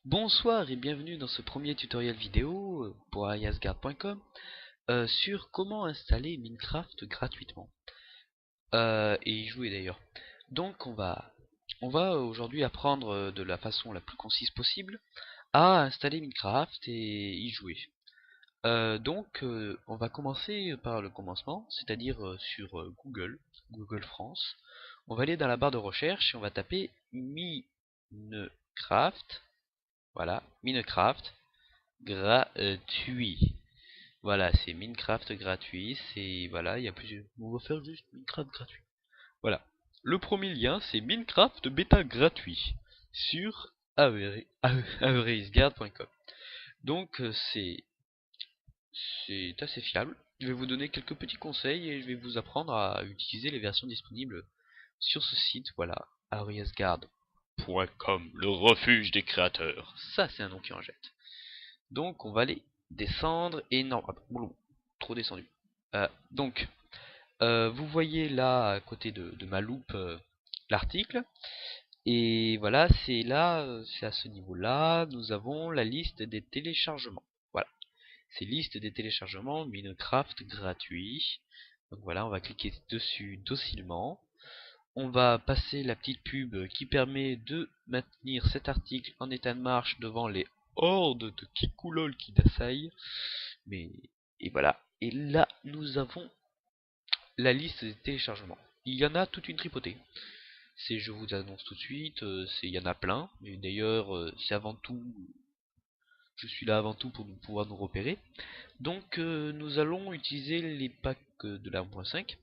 Bonsoir et bienvenue dans ce premier tutoriel vidéo pour ariasgard.com sur comment installer Minecraft gratuitement et y jouer d'ailleurs. Donc on va aujourd'hui apprendre de la façon la plus concise possible à installer Minecraft et y jouer. On va commencer par le commencement, c'est-à-dire sur Google France. On va aller dans la barre de recherche et on va taper Minecraft. Voilà, Minecraft gratuit. Voilà, c'est Minecraft gratuit. C'est voilà, il y a plusieurs. On va faire juste Minecraft gratuit. Voilà. Le premier lien, c'est Minecraft bêta gratuit sur averageguard.com. Donc c'est assez fiable. Je vais vous donner quelques petits conseils et je vais vous apprendre à utiliser les versions disponibles sur ce site. Voilà, averageguard.com, le refuge des créateurs. Ça, c'est un nom qui en jette. Donc on va aller descendre et non, trop descendu. Vous voyez là à côté de ma loupe l'article et voilà, c'est là, c'est à ce niveau-là, nous avons la liste des téléchargements. Voilà, c'est liste des téléchargements Minecraft gratuit. Donc voilà, on va cliquer dessus docilement. On va passer la petite pub qui permet de maintenir cet article en état de marche devant les hordes de Kikoulol qui d'assaillent. Mais et voilà. Et là, nous avons la liste des téléchargements. Il y en a toute une tripotée. C'est, je vous annonce tout de suite, il y en a plein. Et d'ailleurs, c'est avant tout, je suis là avant tout pour pouvoir nous repérer. Donc, nous allons utiliser les packs de la 1.5.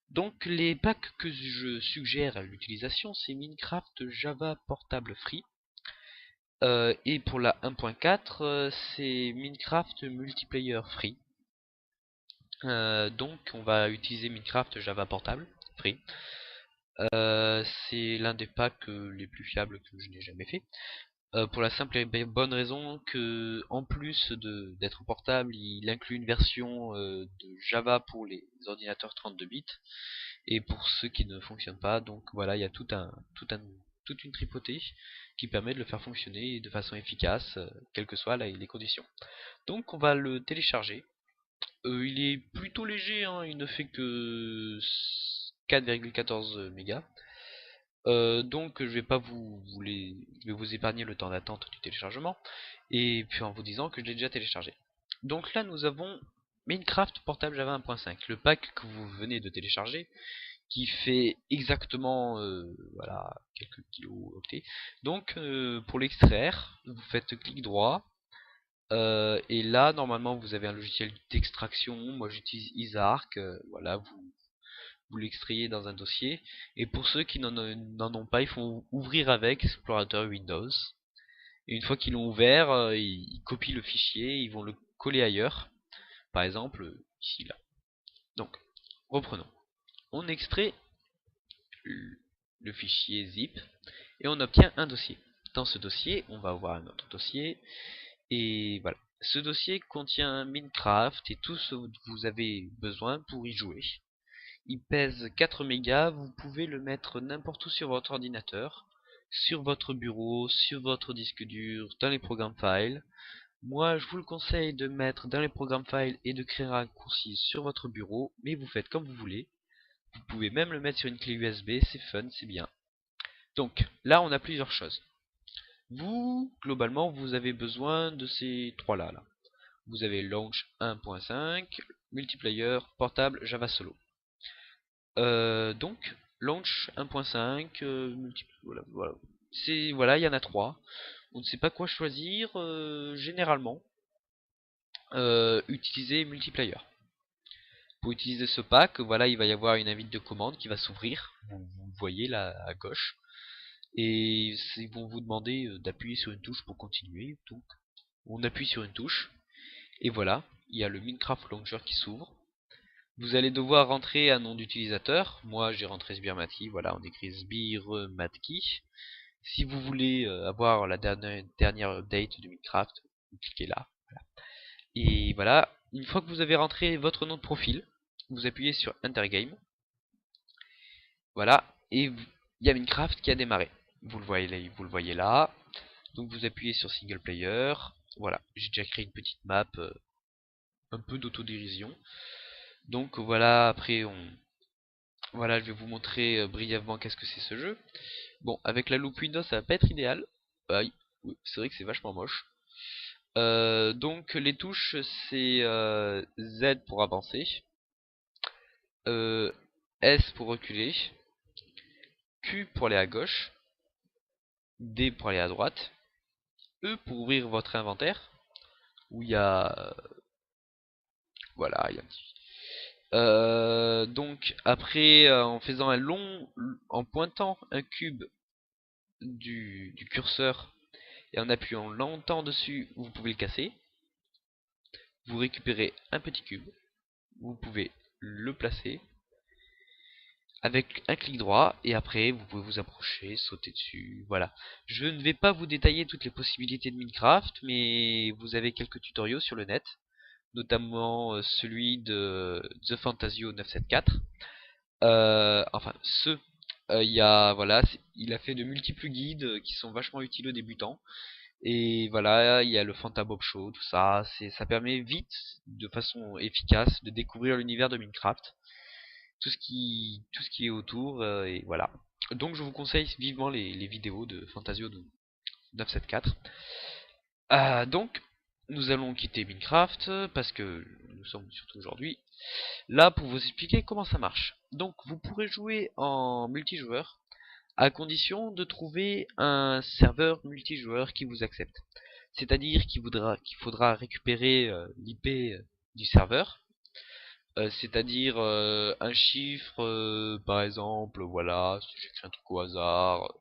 Donc les packs que je suggère à l'utilisation, c'est Minecraft Java Portable Free. Et pour la 1.4, c'est Minecraft Multiplayer Free. Donc on va utiliser Minecraft Java Portable Free. C'est l'un des packs les plus fiables que je n'ai jamais fait. Pour la simple et bonne raison que, en plus d'être portable, il inclut une version de Java pour les ordinateurs 32 bits. Et pour ceux qui ne fonctionnent pas, donc voilà, il y a toute une tripotée qui permet de le faire fonctionner de façon efficace, quelles que soient les conditions. Donc on va le télécharger. Il est plutôt léger, hein, il ne fait que 4,14 mégas. Donc je vais pas je vais vous épargner le temps d'attente du téléchargement, et puis en vous disant que je l'ai déjà téléchargé. Donc là nous avons Minecraft Portable Java 1.5, le pack que vous venez de télécharger, qui fait exactement voilà, quelques kilos octets. Donc pour l'extraire, vous faites clic droit et là normalement vous avez un logiciel d'extraction. Moi j'utilise Isarc, voilà, vous l'extrayez dans un dossier, et pour ceux qui n'en ont pas, il faut ouvrir avec explorateur Windows. Et une fois qu'ils l'ont ouvert, ils copient le fichier, ils vont le coller ailleurs, par exemple ici là. Donc reprenons, on extrait le fichier zip et on obtient un dossier. Dans ce dossier, on va avoir un autre dossier et voilà. Ce dossier contient Minecraft et tout ce dont vous avez besoin pour y jouer. Il pèse 4 mégas, vous pouvez le mettre n'importe où sur votre ordinateur, sur votre bureau, sur votre disque dur, dans les programmes files. Moi, je vous le conseille de mettre dans les programmes files et de créer un raccourci sur votre bureau, mais vous faites comme vous voulez. Vous pouvez même le mettre sur une clé USB, c'est fun, c'est bien. Donc, là, on a plusieurs choses. Vous, globalement, vous avez besoin de ces trois-là. Là. Vous avez Launch 1.5, Multiplayer, Portable, Java Solo. Donc, Launch 1.5, voilà. Voilà, il y en a trois. On ne sait pas quoi choisir. Généralement, utilisez Multiplayer. Pour utiliser ce pack, voilà, il va y avoir une invite de commande qui va s'ouvrir. Vous voyez là à gauche. Et ils vont vous demander d'appuyer sur une touche pour continuer. Donc, on appuie sur une touche. Et voilà, il y a le Minecraft Launcher qui s'ouvre. Vous allez devoir rentrer un nom d'utilisateur. Moi, j'ai rentré Sbirmatki. Voilà, on écrit Sbirmatki. Si vous voulez avoir la dernière update de Minecraft, vous cliquez là. Voilà. Et voilà, une fois que vous avez rentré votre nom de profil, vous appuyez sur Enter Game. Voilà, et il y a Minecraft qui a démarré. Vous le voyez là. Donc vous appuyez sur single player. Voilà, j'ai déjà créé une petite map, un peu d'autodérision. Donc voilà, après voilà, je vais vous montrer brièvement qu'est-ce que c'est ce jeu. Bon, avec la loupe Windows, ça va pas être idéal. Oui, c'est vrai que c'est vachement moche. Donc les touches, c'est Z pour avancer, S pour reculer, Q pour aller à gauche, D pour aller à droite, E pour ouvrir votre inventaire, où il y a... Voilà, il y a un petit... donc après, en faisant en pointant un cube du curseur et en appuyant longtemps dessus, vous pouvez le casser. Vous récupérez un petit cube, vous pouvez le placer avec un clic droit et après vous pouvez vous approcher, sauter dessus, voilà. Je ne vais pas vous détailler toutes les possibilités de Minecraft, mais vous avez quelques tutoriaux sur le net, notamment celui de The Fantasio 974. Enfin, il y a voilà, il a fait de multiples guides qui sont vachement utiles aux débutants. Et voilà, il y a le Fantabob Show, tout ça, ça permet vite, de façon efficace, de découvrir l'univers de Minecraft, tout ce qui est autour, et voilà. Donc je vous conseille vivement les vidéos de Fantasio de 974. Donc, nous allons quitter Minecraft, parce que nous sommes surtout aujourd'hui là pour vous expliquer comment ça marche. Donc vous pourrez jouer en multijoueur, à condition de trouver un serveur multijoueur qui vous accepte. C'est-à-dire qu'il faudra récupérer l'IP du serveur, c'est-à-dire un chiffre, par exemple, voilà, si j'écris un truc au hasard,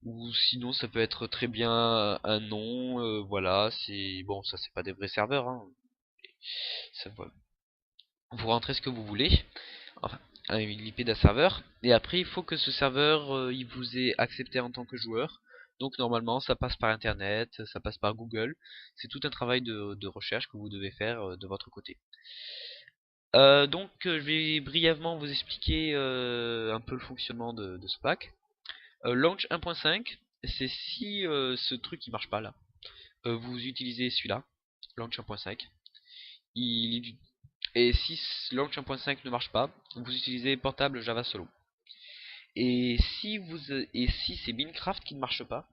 ou sinon ça peut être très bien un nom, voilà, c'est bon, ça c'est pas des vrais serveurs, hein. Ça, vous rentrez ce que vous voulez, enfin, l'IP d'un serveur, et après il faut que ce serveur il vous ait accepté en tant que joueur. Donc normalement ça passe par internet, ça passe par Google, c'est tout un travail de recherche que vous devez faire de votre côté. Donc je vais brièvement vous expliquer un peu le fonctionnement de ce pack. Launch 1.5, c'est si ce truc il marche pas là, vous utilisez celui-là, Launch 1.5. Et si Launch 1.5 ne marche pas, vous utilisez Portable Java Solo. Et si c'est Minecraft qui ne marche pas,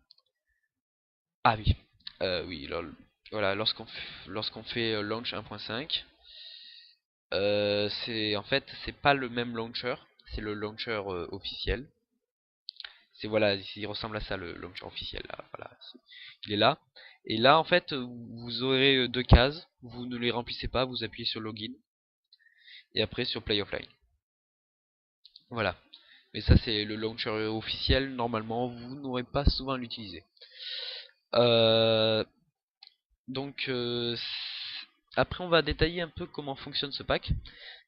ah oui, oui, voilà, lorsqu'on fait Launch 1.5, c'est en fait c'est pas le même launcher, c'est le launcher officiel. C'est voilà, il ressemble à ça le launcher officiel là, voilà, il est là. Et là en fait vous aurez deux cases, vous ne les remplissez pas, vous appuyez sur Login et après sur Play Offline. Voilà. Mais ça c'est le launcher officiel, normalement vous n'aurez pas souvent à l'utiliser. Euh, donc après on va détailler un peu comment fonctionne ce pack.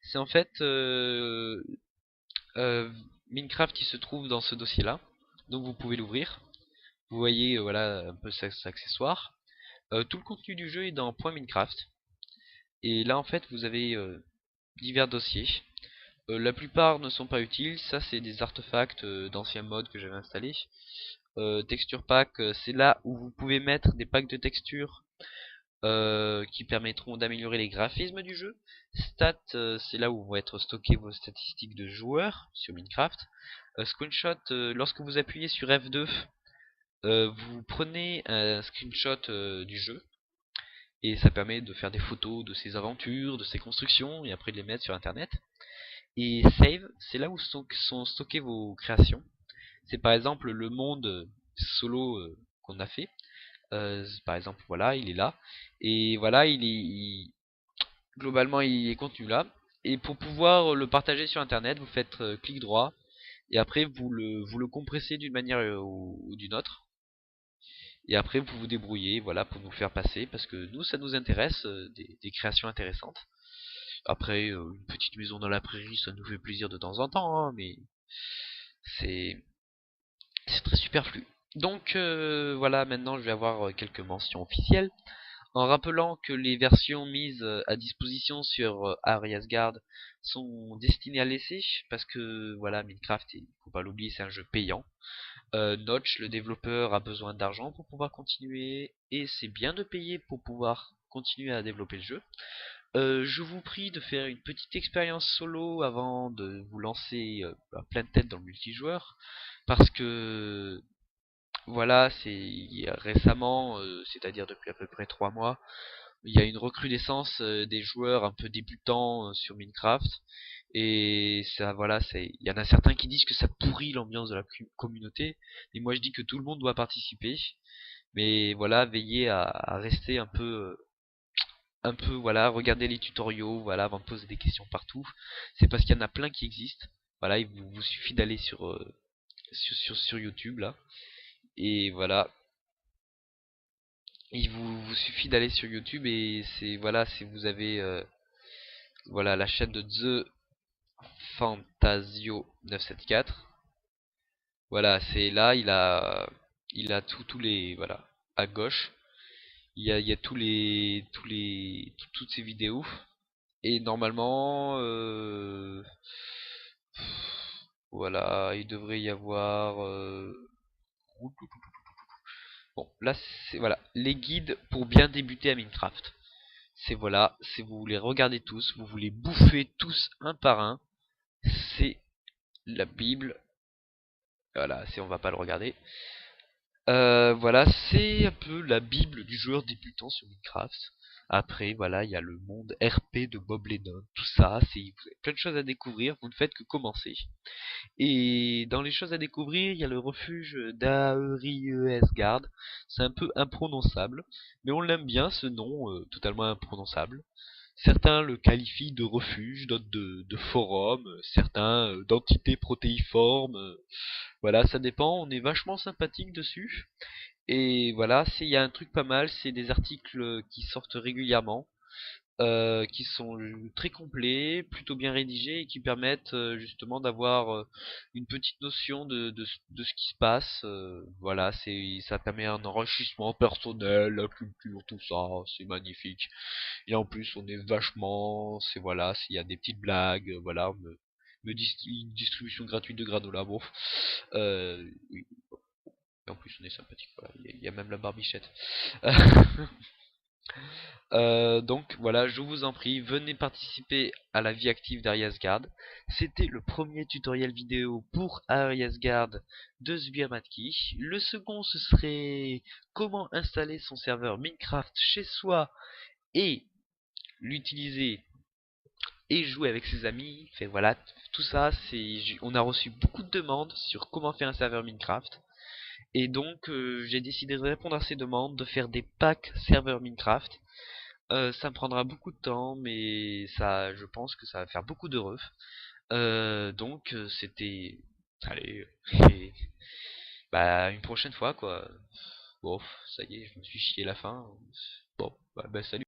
C'est en fait euh, Minecraft il se trouve dans ce dossier là, donc vous pouvez l'ouvrir. Vous voyez voilà un peu ses accessoires. Tout le contenu du jeu est dans .minecraft. Et là en fait vous avez divers dossiers. La plupart ne sont pas utiles, ça c'est des artefacts d'anciens mods que j'avais installés. Texture pack, c'est là où vous pouvez mettre des packs de textures qui permettront d'améliorer les graphismes du jeu. Stats, c'est là où vont être stockées vos statistiques de joueurs sur Minecraft. Screenshot, lorsque vous appuyez sur F2, vous prenez un screenshot du jeu. Et ça permet de faire des photos de ses aventures, de ses constructions, et après de les mettre sur internet. Et save, c'est là où sont stockées vos créations. C'est par exemple le monde solo qu'on a fait. Par exemple, voilà, il est là. Et voilà, globalement, il est contenu là. Et pour pouvoir le partager sur internet, vous faites clic droit. Et après, vous le compressez d'une manière ou d'une autre. Et après, vous vous débrouillez, voilà, pour nous faire passer. Parce que nous, ça nous intéresse, des créations intéressantes. Après, une petite maison dans la prairie, ça nous fait plaisir de temps en temps, hein, mais c'est c'est très superflu. Donc voilà, maintenant je vais avoir quelques mentions officielles. En rappelant que les versions mises à disposition sur Ariasgard sont destinées à l'essai, parce que voilà, Minecraft, il faut pas l'oublier, c'est un jeu payant. Notch, le développeur, a besoin d'argent pour pouvoir continuer, et c'est bien de payer pour pouvoir continuer à développer le jeu. Je vous prie de faire une petite expérience solo avant de vous lancer à pleine tête dans le multijoueur, parce que voilà, récemment, c'est-à-dire depuis à peu près 3 mois, il y a une recrudescence des joueurs un peu débutants sur Minecraft, et ça, voilà, il y en a certains qui disent que ça pourrit l'ambiance de la communauté, et moi je dis que tout le monde doit participer, mais voilà, veillez à rester un peu, voilà, regarder les tutoriaux, voilà, avant de poser des questions partout. C'est parce qu'il y en a plein qui existent. Voilà, il vous suffit d'aller sur YouTube là, et voilà, il vous suffit d'aller sur YouTube, et c'est, voilà, si vous avez voilà, la chaîne de The Fantasio 974. Voilà, c'est là, il a tous les, voilà, à gauche, il y a toutes ces vidéos. Et normalement, voilà, il devrait y avoir. Bon, là, c'est, voilà, les guides pour bien débuter à Minecraft. C'est, voilà, si vous voulez regarder tous, vous voulez bouffer tous un par un, c'est la Bible. Voilà, on va pas le regarder. Voilà, c'est un peu la Bible du joueur débutant sur Minecraft. Après, voilà, il y a le monde RP de Bob Lennon, tout ça, vous avez plein de choses à découvrir, vous ne faites que commencer. Et dans les choses à découvrir, il y a le refuge d'Auriesgard. C'est un peu imprononçable, mais on l'aime bien ce nom totalement imprononçable. Certains le qualifient de refuge, d'autres de forum, certains d'entité protéiforme. Voilà, ça dépend, on est vachement sympathique dessus. Et voilà, il y a un truc pas mal, c'est des articles qui sortent régulièrement, qui sont très complets, plutôt bien rédigés, et qui permettent justement d'avoir une petite notion de ce qui se passe. Voilà, ça permet un enrichissement personnel, la culture, tout ça, c'est magnifique. Et en plus, on est vachement, voilà, s'il y a des petites blagues, voilà, une distribution gratuite de granola, bon. Oui. Et en plus, on est sympathique, voilà, il y a même la barbichette. Donc voilà, je vous en prie, venez participer à la vie active d'Ariasgard. C'était le premier tutoriel vidéo pour Ariasgard de Sbirmatki. Le second, ce serait comment installer son serveur Minecraft chez soi et l'utiliser et jouer avec ses amis. Fait, voilà, tout ça, on a reçu beaucoup de demandes sur comment faire un serveur Minecraft. Et donc j'ai décidé de répondre à ces demandes, de faire des packs serveur Minecraft. Ça me prendra beaucoup de temps, mais ça, je pense que ça va faire beaucoup de refs. Donc c'était, allez, et, bah une prochaine fois quoi. Bon, ça y est, je me suis chié la fin. Bon, bah salut.